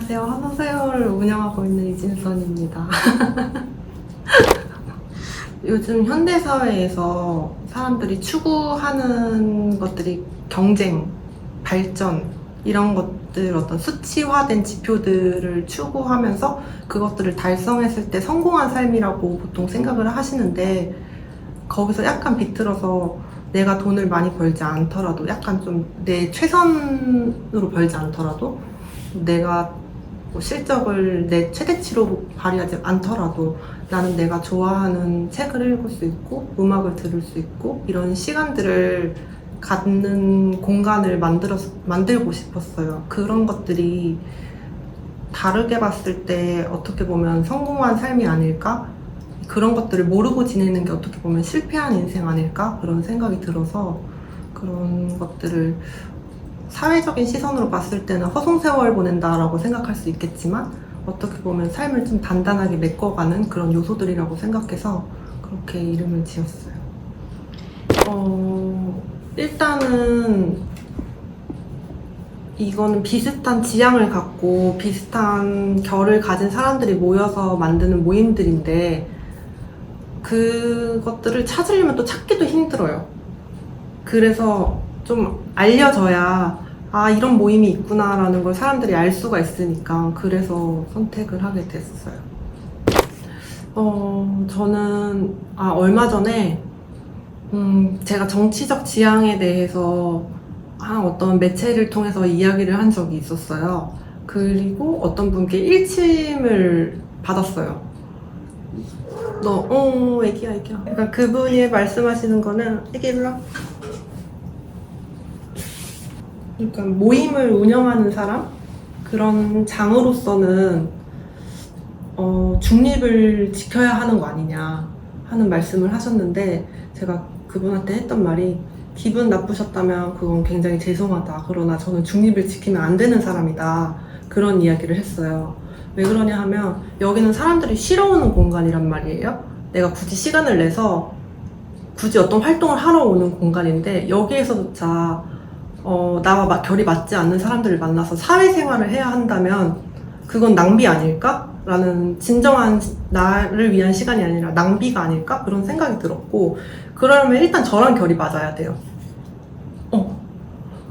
안녕하세요. 한호세요를 운영하고 있는 이진선입니다. 요즘 현대사회에서 사람들이 추구하는 것들이 경쟁, 발전, 이런 것들, 어떤 수치화된 지표들을 추구하면서 그것들을 달성했을 때 성공한 삶이라고 보통 생각을 하시는데, 거기서 약간 비틀어서 내가 돈을 많이 벌지 않더라도, 약간 좀 내 최선으로 벌지 않더라도, 내가 뭐 실적을 내 최대치로 발휘하지 않더라도 나는 내가 좋아하는 책을 읽을 수 있고 음악을 들을 수 있고 이런 시간들을 갖는 공간을 만들고 싶었어요. 그런 것들이 다르게 봤을 때 어떻게 보면 성공한 삶이 아닐까? 그런 것들을 모르고 지내는 게 어떻게 보면 실패한 인생 아닐까? 그런 생각이 들어서 그런 것들을 사회적인 시선으로 봤을 때는 허송세월 보낸다라고 생각할 수 있겠지만 어떻게 보면 삶을 좀 단단하게 메꿔가는 그런 요소들이라고 생각해서 그렇게 이름을 지었어요. 일단은 이거는 비슷한 지향을 갖고 비슷한 결을 가진 사람들이 모여서 만드는 모임들인데 그것들을 찾으려면 또 찾기도 힘들어요. 그래서 좀 알려져야 이런 모임이 있구나라는 걸 사람들이 알 수가 있으니까 그래서 선택을 하게 됐어요. 저는 얼마 전에 제가 정치적 지향에 대해서 어떤 매체를 통해서 이야기를 한 적이 있었어요. 그리고 어떤 분께 일침을 받았어요. 애기야. 그러니까 그분이 말씀하시는 거는, 애기 일로 와. 그러니까 모임을 운영하는 사람? 그런 장으로서는 중립을 지켜야 하는 거 아니냐 하는 말씀을 하셨는데 제가 그분한테 했던 말이 기분 나쁘셨다면 그건 굉장히 죄송하다. 그러나 저는 중립을 지키면 안 되는 사람이다. 그런 이야기를 했어요. 왜 그러냐 하면 여기는 사람들이 쉬러 오는 공간이란 말이에요. 내가 굳이 시간을 내서 굳이 어떤 활동을 하러 오는 공간인데 여기에서조차 나와 결이 맞지 않는 사람들을 만나서 사회생활을 해야 한다면 그건 낭비 아닐까? 라는 진정한 나를 위한 시간이 아니라 낭비가 아닐까? 그런 생각이 들었고 그러면 일단 저랑 결이 맞아야 돼요.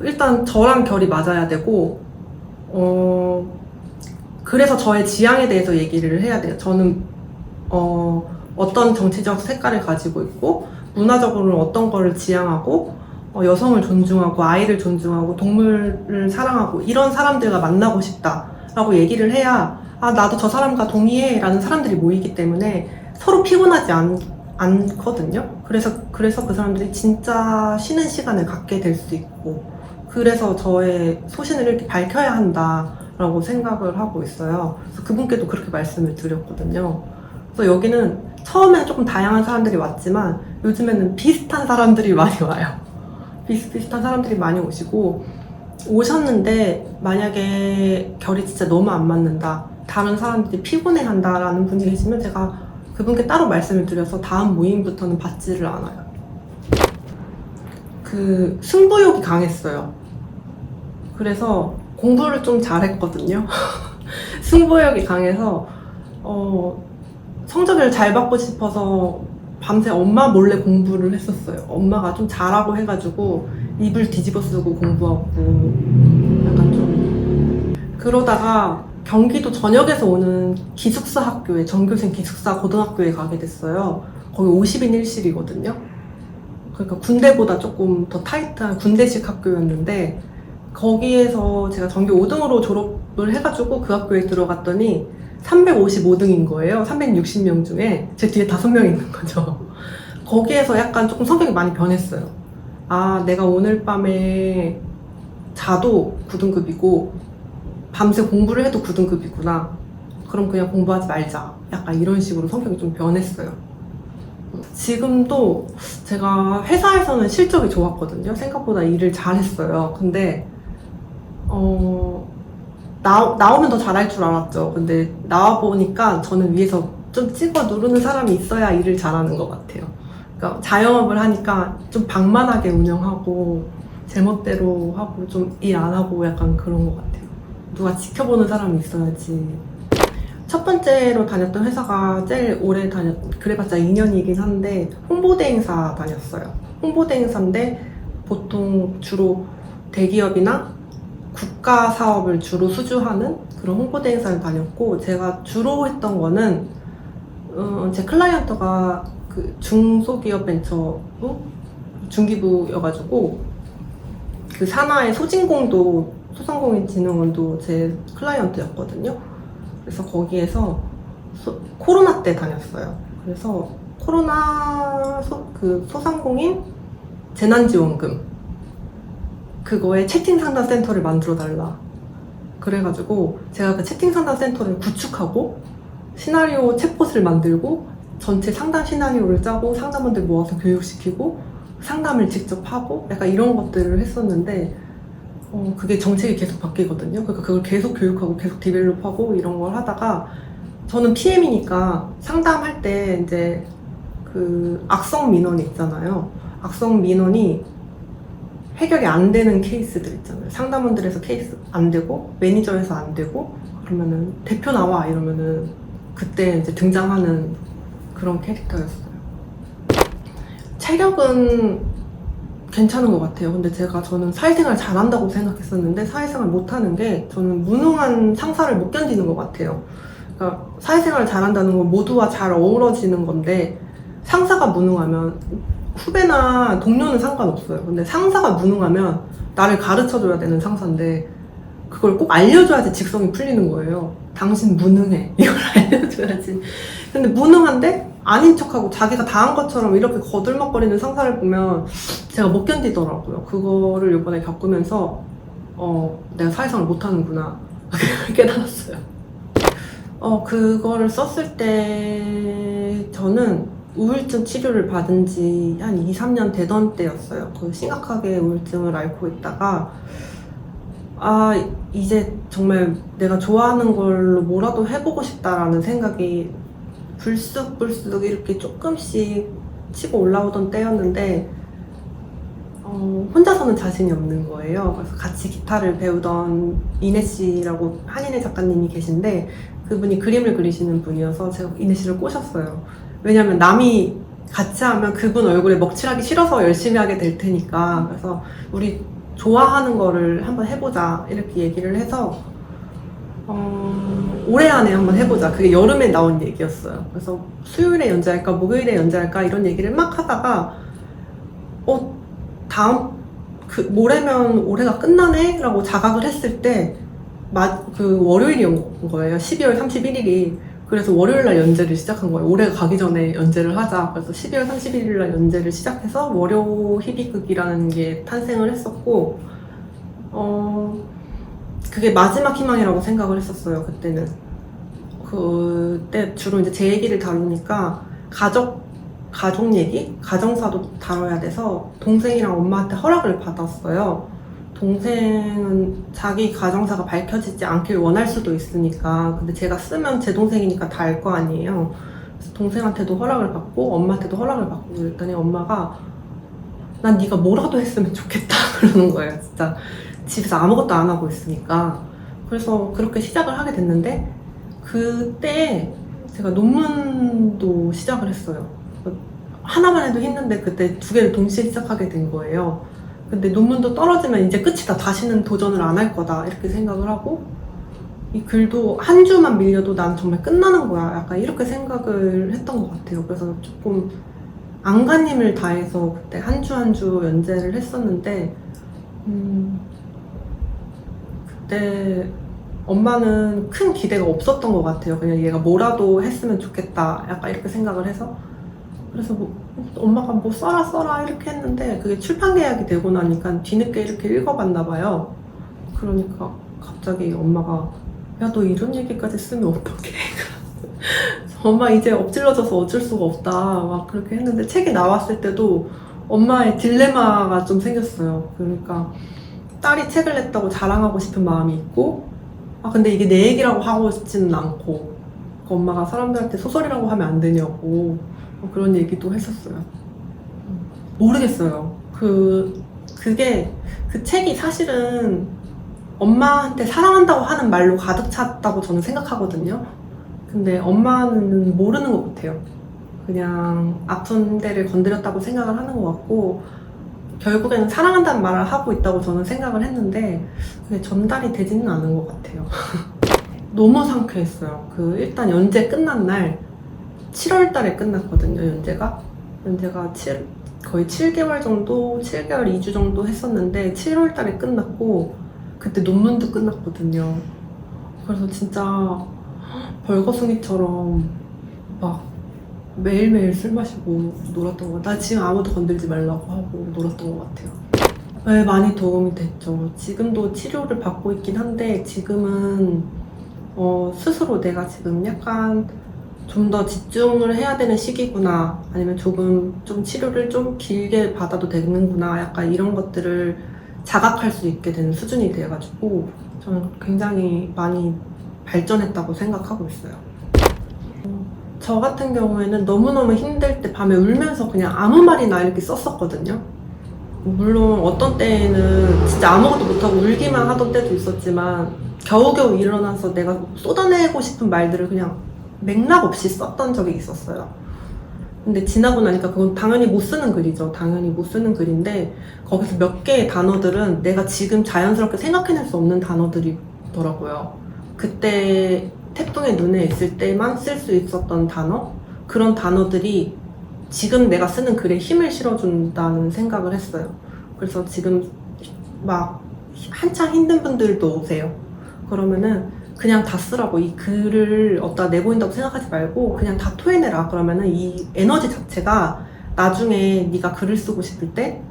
일단 저랑 결이 맞아야 되고 그래서 저의 지향에 대해서 얘기를 해야 돼요. 저는 어떤 정치적 색깔을 가지고 있고 문화적으로는 어떤 거를 지향하고 여성을 존중하고 아이를 존중하고 동물을 사랑하고 이런 사람들과 만나고 싶다라고 얘기를 해야 나도 저 사람과 동의해 라는 사람들이 모이기 때문에 서로 피곤하지 않거든요. 그래서 그 사람들이 진짜 쉬는 시간을 갖게 될 수 있고 그래서 저의 소신을 이렇게 밝혀야 한다라고 생각을 하고 있어요. 그래서 그분께도 그렇게 말씀을 드렸거든요. 그래서 여기는 처음에는 조금 다양한 사람들이 왔지만 요즘에는 비슷한 사람들이 많이 와요. 비슷한 사람들이 많이 오시고 오셨는데 만약에 결이 진짜 너무 안 맞는다, 다른 사람들이 피곤해한다라는 분이 계시면 제가 그분께 따로 말씀을 드려서 다음 모임부터는 받지를 않아요. 그 승부욕이 강했어요. 그래서 공부를 좀 잘했거든요. 승부욕이 강해서 성적을 잘 받고 싶어서 밤새 엄마 몰래 공부를 했었어요. 엄마가 좀 잘하고 해가지고 이불 뒤집어 쓰고 공부하고 약간 좀 그러다가 경기도 전역에서 오는 기숙사 학교에, 전교생 기숙사 고등학교에 가게 됐어요. 거기 50인 1실이거든요. 그러니까 군대보다 조금 더 타이트한 군대식 학교였는데 거기에서 제가 전교 5등으로 졸업을 해가지고 그 학교에 들어갔더니 355등인 거예요. 360명 중에 제 뒤에 5명 있는 거죠. 거기에서 약간 조금 성격이 많이 변했어요. 내가 오늘 밤에 자도 9등급이고 밤새 공부를 해도 9등급이구나. 그럼 그냥 공부하지 말자. 약간 이런 식으로 성격이 좀 변했어요. 지금도 제가 회사에서는 실적이 좋았거든요. 생각보다 일을 잘했어요. 근데 나오면 더 잘할 줄 알았죠. 근데 나와보니까 저는 위에서 좀 찍어 누르는 사람이 있어야 일을 잘하는 것 같아요. 그러니까 자영업을 하니까 좀 방만하게 운영하고 제멋대로 하고 좀 일 안 하고 약간 그런 것 같아요. 누가 지켜보는 사람이 있어야지. 첫 번째로 다녔던 회사가 제일 오래 그래봤자 2년이긴 한데 홍보대 행사 다녔어요. 홍보대 행사인데 보통 주로 대기업이나 국가 사업을 주로 수주하는 그런 홍보대 행사를 다녔고, 제가 주로 했던 거는 제 클라이언트가 그 중소기업 벤처부 중기부여가지고 그 산하의 소상공인진흥원도 제 클라이언트였거든요. 그래서 거기에서 코로나 때 다녔어요. 그래서 코로나 소상공인 재난지원금 그거에 채팅 상담 센터를 만들어 달라. 그래가지고 제가 그 채팅 상담 센터를 구축하고 시나리오 챗봇을 만들고 전체 상담 시나리오를 짜고 상담원들 모아서 교육시키고 상담을 직접 하고 약간 이런 것들을 했었는데, 그게 정책이 계속 바뀌거든요. 그러니까 그걸 계속 교육하고 계속 디벨롭하고 이런 걸 하다가, 저는 PM이니까 상담할 때 이제 그 악성 민원이 있잖아요. 악성 민원이 해결이 안 되는 케이스들 있잖아요. 상담원들에서 케이스 안 되고 매니저에서 안 되고 그러면은 대표 나와 이러면은 그때 이제 등장하는 그런 캐릭터였어요. 체력은 괜찮은 것 같아요. 근데 저는 사회생활 잘한다고 생각했었는데 사회생활 못하는 게, 저는 무능한 상사를 못 견디는 것 같아요. 그러니까 사회생활 잘한다는 건 모두와 잘 어우러지는 건데, 상사가 무능하면 후배나 동료는 상관없어요. 근데 상사가 무능하면 나를 가르쳐줘야 되는 상사인데 그걸 꼭 알려줘야지 직성이 풀리는 거예요. 당신 무능해. 이걸 알려줘야지. 근데 무능한데 아닌 척하고 자기가 다 한 것처럼 이렇게 거들먹거리는 상사를 보면 제가 못 견디더라고요. 그거를 이번에 겪으면서 내가 사회생활 못하는구나 깨달았어요. 그거를 썼을 때 저는 우울증 치료를 받은 지 한 2, 3년 되던 때였어요. 심각하게 우울증을 앓고 있다가 이제 정말 내가 좋아하는 걸로 뭐라도 해보고 싶다라는 생각이 불쑥불쑥 이렇게 조금씩 치고 올라오던 때였는데, 혼자서는 자신이 없는 거예요. 그래서 같이 기타를 배우던 이내 씨라고 한인의 작가님이 계신데, 그분이 그림을 그리시는 분이어서 제가 이내 씨를 꼬셨어요. 왜냐면 남이 같이 하면 그분 얼굴에 먹칠하기 싫어서 열심히 하게 될 테니까. 그래서 우리 좋아하는 거를 한번 해보자 이렇게 얘기를 해서 올해 안에 한번 해보자. 그게 여름에 나온 얘기였어요. 그래서 수요일에 연재할까 목요일에 연재할까 이런 얘기를 막 하다가 모레면 올해가 끝나네? 라고 자각을 했을 때 그 월요일이었던 거예요. 12월 31일이. 그래서 월요일날 연재를 시작한 거예요. 올해가 가기 전에 연재를 하자. 그래서 12월 31일날 연재를 시작해서 월요 희비극이라는 게 탄생을 했었고, 그게 마지막 희망이라고 생각을 했었어요. 그때는. 그때 주로 이제 제 얘기를 다루니까 가족 얘기, 가정사도 다뤄야 돼서 동생이랑 엄마한테 허락을 받았어요. 동생은 자기 가정사가 밝혀지지 않길 원할 수도 있으니까. 근데 제가 쓰면 제 동생이니까 다 알 거 아니에요. 그래서 동생한테도 허락을 받고 엄마한테도 허락을 받고 그랬더니 엄마가 난 네가 뭐라도 했으면 좋겠다 그러는 거예요. 진짜 집에서 아무것도 안 하고 있으니까. 그래서 그렇게 시작을 하게 됐는데, 그때 제가 논문도 시작을 했어요. 하나만 해도 힘든데 그때 두 개를 동시에 시작하게 된 거예요. 근데 논문도 떨어지면 이제 끝이다. 다시는 도전을 안 할 거다. 이렇게 생각을 하고, 이 글도 한 주만 밀려도 난 정말 끝나는 거야. 약간 이렇게 생각을 했던 것 같아요. 그래서 조금 안간힘을 다해서 그때 한 주 한 주 연재를 했었는데, 그때 엄마는 큰 기대가 없었던 것 같아요. 그냥 얘가 뭐라도 했으면 좋겠다. 약간 이렇게 생각을 해서. 그래서 엄마가 뭐 써라 이렇게 했는데, 그게 출판 계약이 되고 나니까 뒤늦게 이렇게 읽어봤나 봐요. 그러니까 갑자기 엄마가 야, 너 이런 얘기까지 쓰면 어떡해. 엄마 이제 엎질러져서 어쩔 수가 없다 막 그렇게 했는데, 책이 나왔을 때도 엄마의 딜레마가 좀 생겼어요. 그러니까 딸이 책을 냈다고 자랑하고 싶은 마음이 있고, 근데 이게 내 얘기라고 하고 싶지는 않고, 엄마가 사람들한테 소설이라고 하면 안 되냐고 그런 얘기도 했었어요. 모르겠어요. 그 책이 사실은 엄마한테 사랑한다고 하는 말로 가득 찼다고 저는 생각하거든요. 근데 엄마는 모르는 것 같아요. 그냥 아픈 데를 건드렸다고 생각을 하는 것 같고, 결국에는 사랑한다는 말을 하고 있다고 저는 생각을 했는데 그게 전달이 되지는 않은 것 같아요. 너무 상쾌했어요. 일단 연재 끝난 날 7월 달에 끝났거든요. 연재가 거의 7개월 정도, 7개월 2주 정도 했었는데 7월 달에 끝났고, 그때 논문도 끝났거든요. 그래서 진짜 벌거숭이처럼 막 매일매일 술 마시고 놀았던 것 같아요. 나 지금 아무도 건들지 말라고 하고 놀았던 것 같아요. 네, 많이 도움이 됐죠. 지금도 치료를 받고 있긴 한데 지금은 스스로 내가 지금 약간 좀 더 집중을 해야 되는 시기구나, 아니면 좀 치료를 좀 길게 받아도 되는구나, 약간 이런 것들을 자각할 수 있게 되는 수준이 돼가지고 저는 굉장히 많이 발전했다고 생각하고 있어요. 저 같은 경우에는 너무너무 힘들 때 밤에 울면서 그냥 아무 말이나 이렇게 썼었거든요. 물론 어떤 때에는 진짜 아무것도 못하고 울기만 하던 때도 있었지만 겨우겨우 일어나서 내가 쏟아내고 싶은 말들을 그냥 맥락 없이 썼던 적이 있었어요. 근데 지나고 나니까 그건 당연히 못 쓰는 글이죠. 당연히 못 쓰는 글인데 거기서 몇 개의 단어들은 내가 지금 자연스럽게 생각해낼 수 없는 단어들이더라고요. 그때 태풍의 눈에 있을 때만 쓸 수 있었던 단어? 그런 단어들이 지금 내가 쓰는 글에 힘을 실어준다는 생각을 했어요. 그래서 지금 막 한창 힘든 분들도 오세요. 그러면은 그냥 다 쓰라고, 이 글을 어디다 내보인다고 생각하지 말고 그냥 다 토해내라. 그러면은 이 에너지 자체가 나중에 네가 글을 쓰고 싶을 때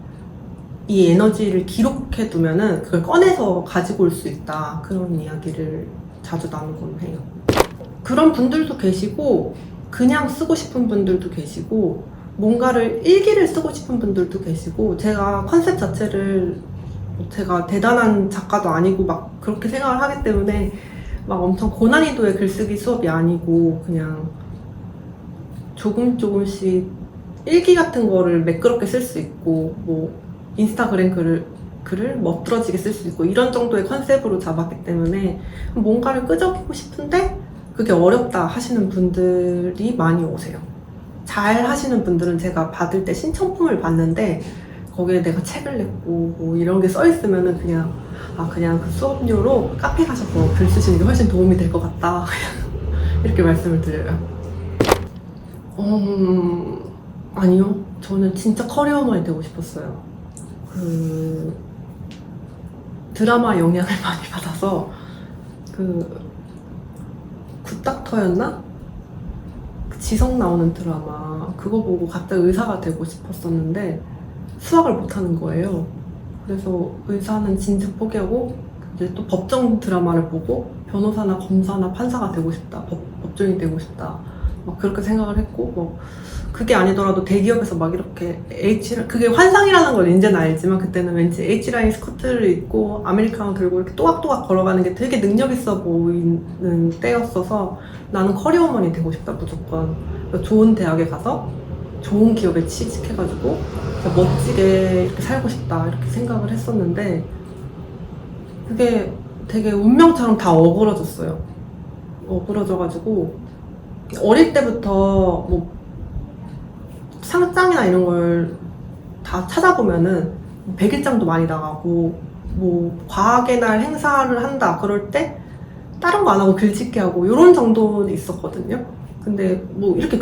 이 에너지를 기록해 두면은 그걸 꺼내서 가지고 올 수 있다. 그런 이야기를 자주 나누곤 해요. 그런 분들도 계시고 그냥 쓰고 싶은 분들도 계시고 뭔가를 일기를 쓰고 싶은 분들도 계시고, 제가 컨셉 자체를 제가 대단한 작가도 아니고 막 그렇게 생각을 하기 때문에 막 엄청 고난이도의 글쓰기 수업이 아니고 그냥 조금씩 일기 같은 거를 매끄럽게 쓸 수 있고, 뭐 인스타그램 글을 멋들어지게 쓸 수 있고, 이런 정도의 컨셉으로 잡았기 때문에 뭔가를 끄적이고 싶은데 그게 어렵다 하시는 분들이 많이 오세요. 잘 하시는 분들은 제가 받을 때 신청품을 받는데 거기에 내가 책을 냈고 뭐 이런 게 써 있으면은 그냥 그 수업료로 카페 가셔서 글 쓰시는 게 훨씬 도움이 될 것 같다. 이렇게 말씀을 드려요. 아니요. 저는 진짜 커리어우먼이 되고 싶었어요. 드라마 영향을 많이 받아서 굿닥터였나? 지성 나오는 드라마 그거 보고 갑자기 의사가 되고 싶었었는데 수학을 못하는 거예요. 그래서 의사는 진즉 포기하고 이제 또 법정 드라마를 보고 변호사나 검사나 판사가 되고 싶다, 법조인이 되고 싶다, 막 그렇게 생각을 했고, 뭐 그게 아니더라도 대기업에서 막 이렇게 그게 환상이라는 걸 이제는 알지만 그때는 왠지 H라인 스커트를 입고 아메리카노 들고 이렇게 또각또각 걸어가는 게 되게 능력 있어 보이는 때였어서 나는 커리어우먼이 되고 싶다, 무조건. 좋은 대학에 가서 좋은 기업에 취직해가지고 멋지게 이렇게 살고 싶다, 이렇게 생각을 했었는데 그게 되게 운명처럼 다 어그러졌어요. 어그러져가지고 어릴 때부터 뭐 상장이나 이런 걸 다 찾아보면은 백일장도 많이 나가고, 뭐 과학의 날 행사를 한다 그럴 때 다른 거 안 하고 글짓기 하고 이런 정도는 있었거든요. 근데 뭐 이렇게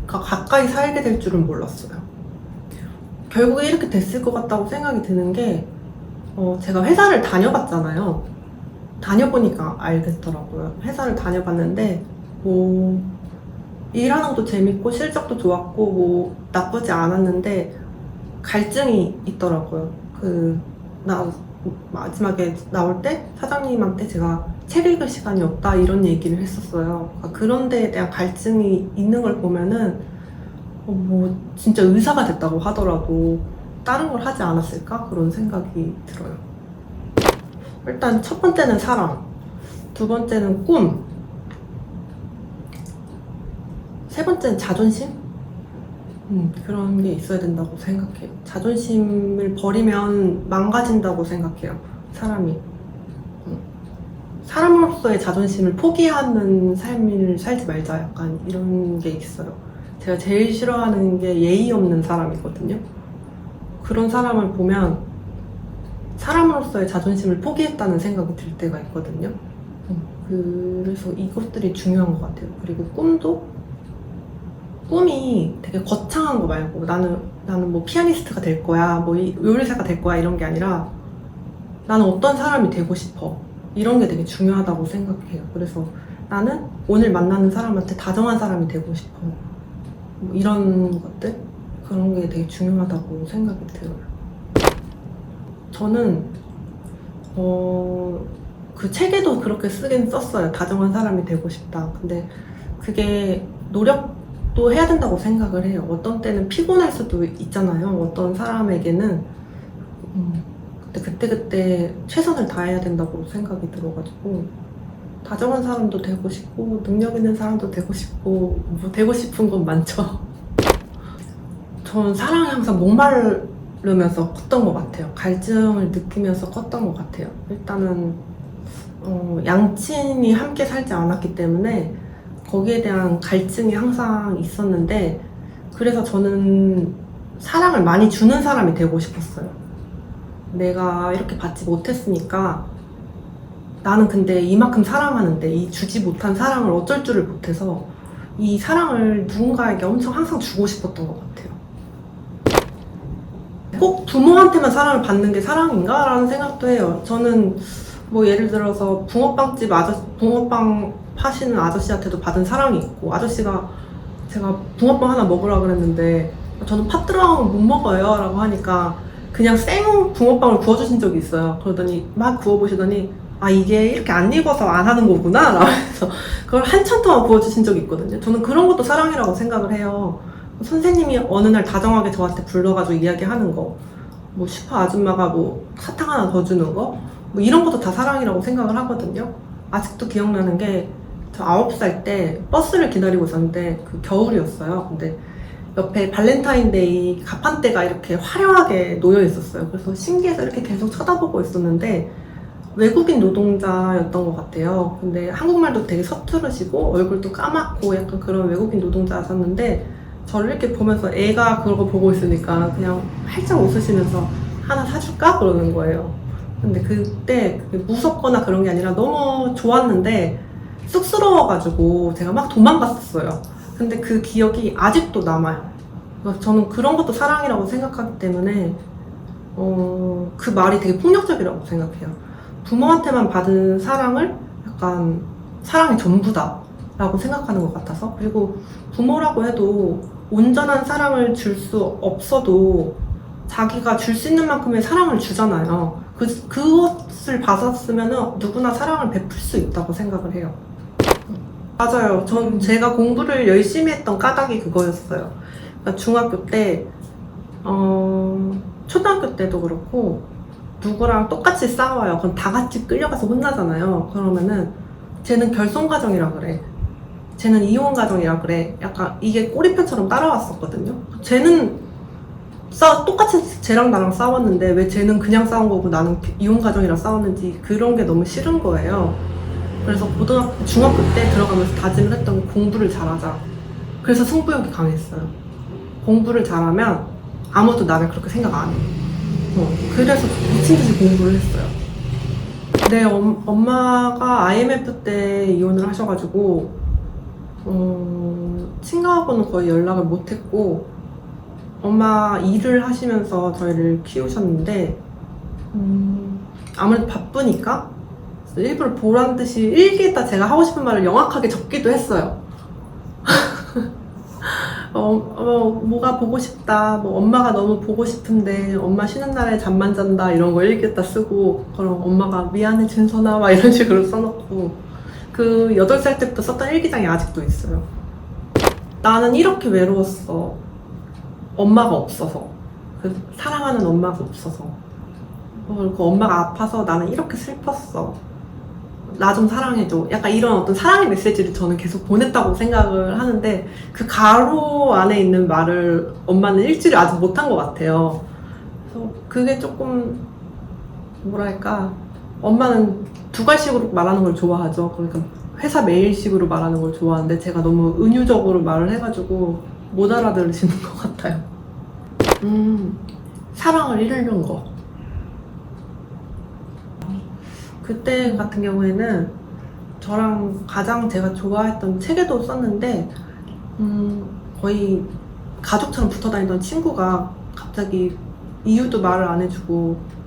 가까이 살게 될 줄은 몰랐어요. 결국에 이렇게 됐을 것 같다고 생각이 드는 게 제가 회사를 다녀봤잖아요. 다녀보니까 알겠더라고요. 회사를 다녀봤는데 뭐 일하는 것도 재밌고 실적도 좋았고 뭐 나쁘지 않았는데 갈증이 있더라고요. 마지막에 나올 때 사장님한테 제가 책 읽을 시간이 없다 이런 얘기를 했었어요. 그런 데에 대한 갈증이 있는 걸 보면은 뭐 진짜 의사가 됐다고 하더라도 다른 걸 하지 않았을까? 그런 생각이 들어요. 일단 첫 번째는 사랑, 두 번째는 꿈, 세 번째는 자존심? 그런 게 있어야 된다고 생각해요. 자존심을 버리면 망가진다고 생각해요, 사람이. 사람으로서의 자존심을 포기하는 삶을 살지 말자, 약간 이런 게 있어요. 제가 제일 싫어하는 게 예의 없는 사람이거든요. 그런 사람을 보면 사람으로서의 자존심을 포기했다는 생각이 들 때가 있거든요. 그래서 이것들이 중요한 것 같아요. 그리고 꿈이 되게 거창한 거 말고 나는 뭐 피아니스트가 될 거야, 뭐 요리사가 될 거야, 이런 게 아니라 나는 어떤 사람이 되고 싶어, 이런 게 되게 중요하다고 생각해요. 그래서 나는 오늘 만나는 사람한테 다정한 사람이 되고 싶어, 뭐 이런 것들, 그런 게 되게 중요하다고 생각이 들어요. 저는 그 책에도 그렇게 쓰긴 썼어요. 다정한 사람이 되고 싶다. 근데 그게 노력도 해야 된다고 생각을 해요. 어떤 때는 피곤할 수도 있잖아요. 어떤 사람에게는 그때 최선을 다해야 된다고 생각이 들어가지고, 다정한 사람도 되고 싶고 능력 있는 사람도 되고 싶고, 뭐 되고 싶은 건 많죠. 전 사랑이 항상 목마르면서 컸던 것 같아요. 갈증을 느끼면서 컸던 것 같아요. 일단은 양친이 함께 살지 않았기 때문에 거기에 대한 갈증이 항상 있었는데, 그래서 저는 사랑을 많이 주는 사람이 되고 싶었어요. 내가 이렇게 받지 못했으니까 나는 근데 이만큼 사랑하는데 이 주지 못한 사랑을 어쩔 줄을 못해서 이 사랑을 누군가에게 엄청 항상 주고 싶었던 것 같아요. 꼭 부모한테만 사랑을 받는 게 사랑인가? 라는 생각도 해요. 저는 뭐 예를 들어서 붕어빵 파시는 아저씨한테도 받은 사랑이 있고, 아저씨가 제가 붕어빵 하나 먹으라 그랬는데 저는 팥 들어간 건 못 먹어요 라고 하니까 그냥 생 붕어빵을 구워주신 적이 있어요. 그러더니 막 구워보시더니 이게 이렇게 안 익어서 안 하는 거구나 라면서 그걸 한참 동안 구워주신 적이 있거든요. 저는 그런 것도 사랑이라고 생각을 해요. 선생님이 어느 날 다정하게 저한테 불러가지고 이야기하는 거, 뭐 슈퍼 아줌마가 뭐 사탕 하나 더 주는 거, 뭐 이런 것도 다 사랑이라고 생각을 하거든요. 아직도 기억나는 게, 저 9살 때 버스를 기다리고 있었는데 그 겨울이었어요. 근데 옆에 발렌타인데이 가판대가 이렇게 화려하게 놓여 있었어요. 그래서 신기해서 이렇게 계속 쳐다보고 있었는데 외국인 노동자였던 것 같아요. 근데 한국말도 되게 서투르시고 얼굴도 까맣고 약간 그런 외국인 노동자셨는데, 저를 이렇게 보면서 애가 그걸 보고 있으니까 그냥 활짝 웃으시면서 하나 사줄까? 그러는 거예요. 근데 그때 그게 무섭거나 그런 게 아니라 너무 좋았는데 쑥스러워가지고 제가 막 도망갔었어요. 근데 그 기억이 아직도 남아요. 그래서 저는 그런 것도 사랑이라고 생각하기 때문에 그 말이 되게 폭력적이라고 생각해요. 부모한테만 받은 사랑을 약간 사랑이 전부다 라고 생각하는 것 같아서. 그리고 부모라고 해도 온전한 사랑을 줄 수 없어도 자기가 줄 수 있는 만큼의 사랑을 주잖아요. 그것을 받았으면 누구나 사랑을 베풀 수 있다고 생각을 해요. 맞아요. 제가 공부를 열심히 했던 까닭이 그거였어요. 그러니까 중학교 때, 초등학교 때도 그렇고 누구랑 똑같이 싸워요. 그럼 다 같이 끌려가서 혼나잖아요. 그러면은 쟤는 결손가정이라 그래, 쟤는 이혼가정이라 그래, 약간 이게 꼬리표처럼 따라왔었거든요. 쟤는 똑같이 쟤랑 나랑 싸웠는데 왜 쟤는 그냥 싸운 거고 나는 이혼가정이랑 싸웠는지, 그런 게 너무 싫은 거예요. 그래서 중학교 때 들어가면서 다짐을 했던 게 공부를 잘하자. 그래서 승부욕이 강했어요. 공부를 잘하면 아무도 나를 그렇게 생각 안 해. 그래서 미친듯이 공부를 했어요. 네, 엄마가 IMF 때 이혼을 하셔가지고 친가하고는 거의 연락을 못했고, 엄마 일을 하시면서 저희를 키우셨는데 아무래도 바쁘니까 일부러 보란 듯이 일기에다 제가 하고 싶은 말을 영악하게 적기도 했어요. 뭐가 보고 싶다, 뭐 엄마가 너무 보고 싶은데 엄마 쉬는 날에 잠만 잔다, 이런 거 일기에다 쓰고, 그럼 엄마가 미안해 준선아 막 이런 식으로 써놓고, 그 8살 때부터 썼던 일기장이 아직도 있어요. 나는 이렇게 외로웠어. 엄마가 없어서. 사랑하는 엄마가 없어서. 그리고 엄마가 아파서 나는 이렇게 슬펐어. 나 좀 사랑해줘. 약간 이런 어떤 사랑의 메시지를 저는 계속 보냈다고 생각을 하는데, 그 가로 안에 있는 말을 엄마는 일주일에 아직 못한 것 같아요. 그래서 그게 조금 뭐랄까, 엄마는 두괄식으로 말하는 걸 좋아하죠. 그러니까 회사 메일식으로 말하는 걸 좋아하는데 제가 너무 은유적으로 말을 해가지고 못 알아들으시는 것 같아요. 사랑을 잃는 거. 그때 같은 경우에는 저랑 가장 제가 좋아했던 책에도 썼는데 거의 가족처럼 붙어 다니던 친구가 갑자기 이유도 말을 안 해주고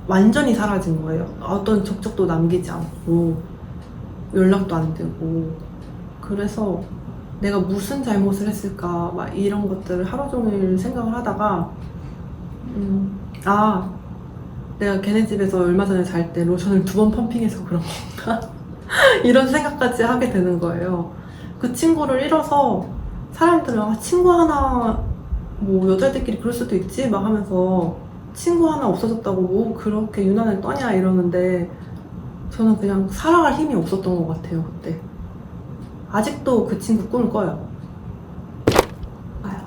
완전히 사라진 거예요. 어떤 적적도 남기지 않고 연락도 안 되고. 그래서 내가 무슨 잘못을 했을까 막 이런 것들을 하루 종일 생각을 하다가 내가 걔네 집에서 얼마 전에 잘 때 로션을 2번 펌핑해서 그런 건가? 이런 생각까지 하게 되는 거예요. 그 친구를 잃어서 사람들은 친구 하나 뭐 여자들끼리 그럴 수도 있지 막 하면서 친구 하나 없어졌다고 뭐 그렇게 유난을 떠냐 이러는데 저는 그냥 살아갈 힘이 없었던 것 같아요. 그때 아직도 그 친구 꿈을 꿔요.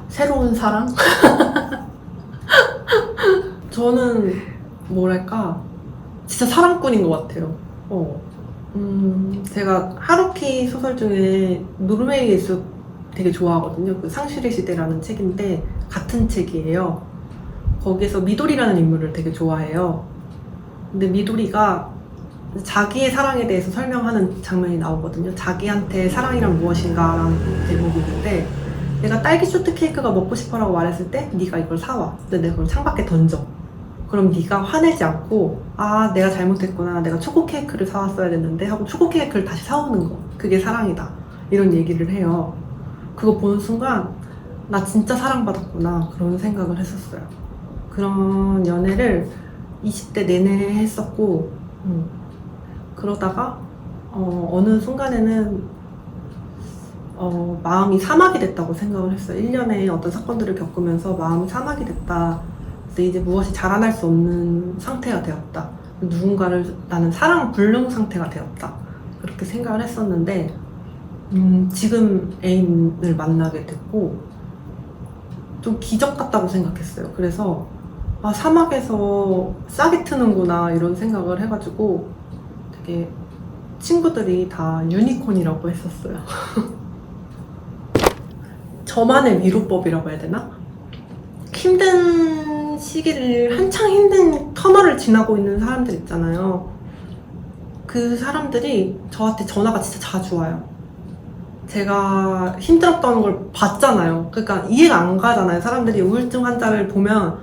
새로운 사랑? 저는 뭐랄까 진짜 사랑꾼인 것 같아요. 제가 하루키 소설 중에 노르웨이의 숲 되게 좋아하거든요. 그 상실의 시대라는 책인데 같은 책이에요. 거기에서 미도리라는 인물을 되게 좋아해요. 근데 미도리가 자기의 사랑에 대해서 설명하는 장면이 나오거든요. 자기한테 사랑이란 무엇인가 라는 대목인데 내가 딸기 쇼트케이크가 먹고 싶어라고 말했을 때 네가 이걸 사와. 근데 내가 그걸 창밖에 던져. 그럼 네가 화내지 않고 내가 잘못했구나. 내가 초코 케이크를 사왔어야 됐는데 하고 초코 케이크를 다시 사오는 거. 그게 사랑이다. 이런 얘기를 해요. 그거 보는 순간 나 진짜 사랑받았구나. 그런 생각을 했었어요. 그런 연애를 20대 내내 했었고 그러다가 어느 순간에는 마음이 사막이 됐다고 생각을 했어요. 1년에 어떤 사건들을 겪으면서 마음이 사막이 됐다. 그래서 이제 무엇이 자라날 수 없는 상태가 되었다. 누군가를 나는 사랑 불능 상태가 되었다. 그렇게 생각을 했었는데 지금 애인을 만나게 됐고 좀 기적 같다고 생각했어요. 그래서 사막에서 싹이 트는구나 이런 생각을 해가지고 되게 친구들이 다 유니콘이라고 했었어요. 저만의 위로법이라고 해야 되나? 힘든 시기를 한창 힘든 터널을 지나고 있는 사람들 있잖아요. 그 사람들이 저한테 전화가 진짜 자주 와요. 제가 힘들었던 걸 봤잖아요. 그러니까 이해가 안 가잖아요. 사람들이 우울증 환자를 보면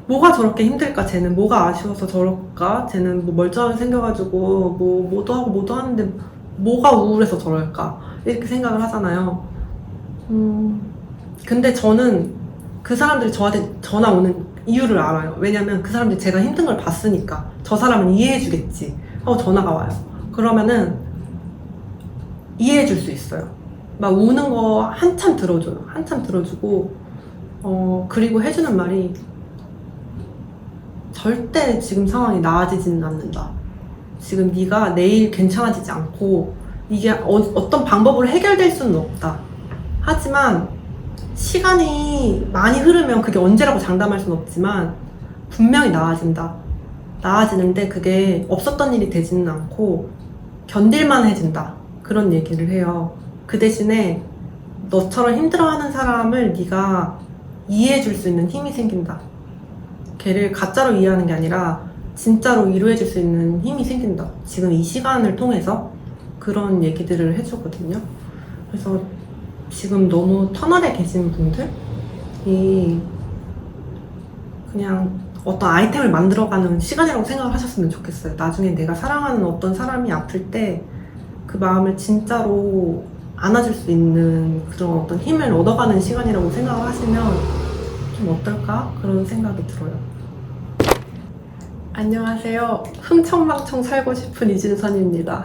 뭐가 저렇게 힘들까? 쟤는 뭐가 아쉬워서 저럴까? 쟤는 뭐 멀쩡하게 생겨가지고 뭐도 하고 뭐도 하는데 뭐가 우울해서 저럴까? 이렇게 생각을 하잖아요. 근데 저는 그 사람들이 저한테 전화 오는 이유를 알아요. 왜냐면 그 사람들이 제가 힘든 걸 봤으니까 저 사람은 이해해주겠지 하고 전화가 와요. 그러면은 이해해줄 수 있어요. 막 우는 거 한참 들어줘요. 한참 들어주고 그리고 해주는 말이 절대 지금 상황이 나아지지는 않는다. 지금 네가 내일 괜찮아지지 않고 이게 어떤 방법으로 해결될 수는 없다. 하지만 시간이 많이 흐르면 그게 언제라고 장담할 수는 없지만 분명히 나아진다. 나아지는데 그게 없었던 일이 되지는 않고 견딜만 해진다. 그런 얘기를 해요. 그 대신에 너처럼 힘들어하는 사람을 네가 이해해줄 수 있는 힘이 생긴다. 걔를 가짜로 이해하는 게 아니라 진짜로 위로해줄 수 있는 힘이 생긴다. 지금 이 시간을 통해서 그런 얘기들을 해주거든요. 그래서 지금 너무 터널에 계신 분들이 그냥 어떤 아이템을 만들어가는 시간이라고 생각을 하셨으면 좋겠어요. 나중에 내가 사랑하는 어떤 사람이 아플 때 그 마음을 진짜로 안아줄 수 있는 그런 어떤 힘을 얻어가는 시간이라고 생각을 하시면 좀 어떨까? 그런 생각이 들어요. 안녕하세요. 흥청망청 살고 싶은 이진선입니다.